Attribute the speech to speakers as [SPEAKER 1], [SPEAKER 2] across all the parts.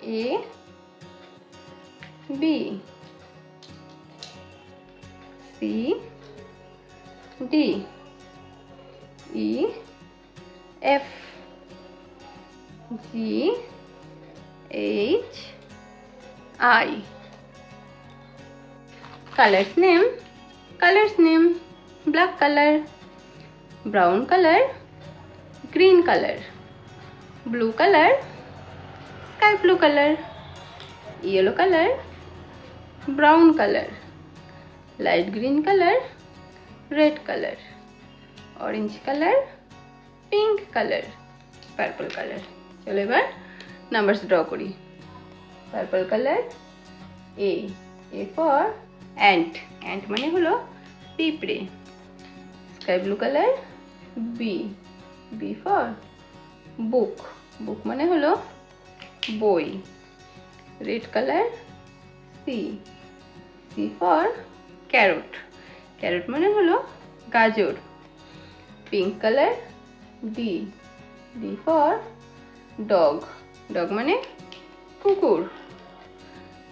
[SPEAKER 1] A B C D E F G H I. Colors name: black color, brown color, green color, blue color, sky blue color, yellow color, brown color, light green color, red color, orange color, pink color, purple color. চলো এবার numbers draw করি। Purple colour A for ant, ant মানে হলো পিঁপড়ে। Sky blue colour B for book, book মানে হলো বই। Red colour C for carrot, carrot মানে হলো গাজর। Pink colour D for dog, dog মানে কুকুর।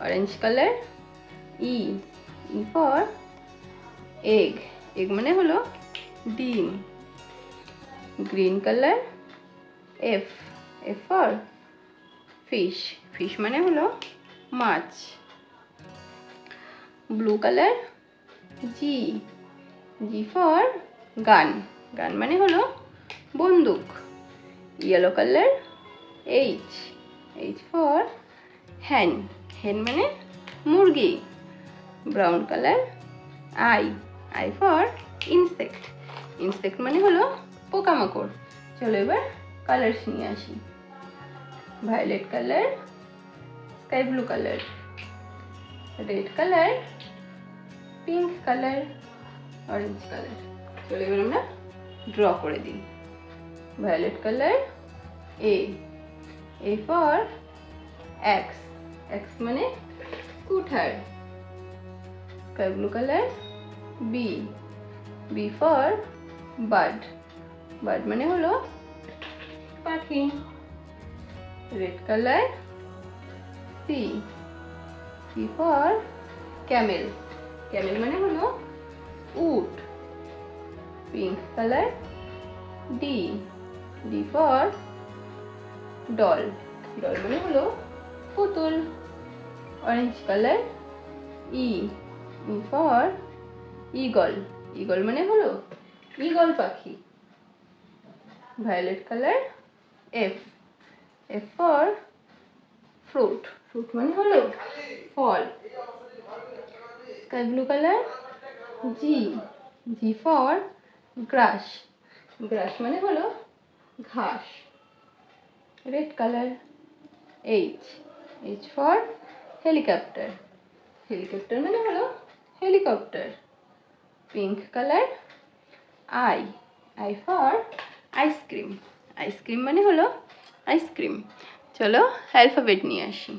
[SPEAKER 1] Orange colour E for egg, egg মানে হলো ডিম। Green colour F for fish, fish মানে হলো মাছ। Blue colour G for gun, gun মানে হলো বন্দুক। Yellow colour H for hen, hen মানে মুরগি। Brown colour I for insect, insect মানে হলো পোকামাকড়। চলো এবার কালার্স নিয়ে আসি। Violet colour, sky blue colour, red colour, pink colour, orange colour. চলো এবার আমরা ড্র করে দিই। Violet colour A for X, X মানে scooter. Sky blue colour B for bird, bird মানে হলো পাখি। Red colour C for camel, camel মানে হলো উট। Pink colour D for doll, doll মানে হলো পুতুল। Orange colour E for eagle, eagle মানে হলো ঈগল পাখি। Violet colour F for fruit, fruit মানে হলো ফল। Sky blue colour G for grass, grass মানে হলো ঘাস। Red colour H for helicopter, helicopter মানে হলো helicopter. Pink colour I for ice cream, ice cream মানে হলো আইসক্রিম। চলো অ্যালফাবেট নিয়ে আসি।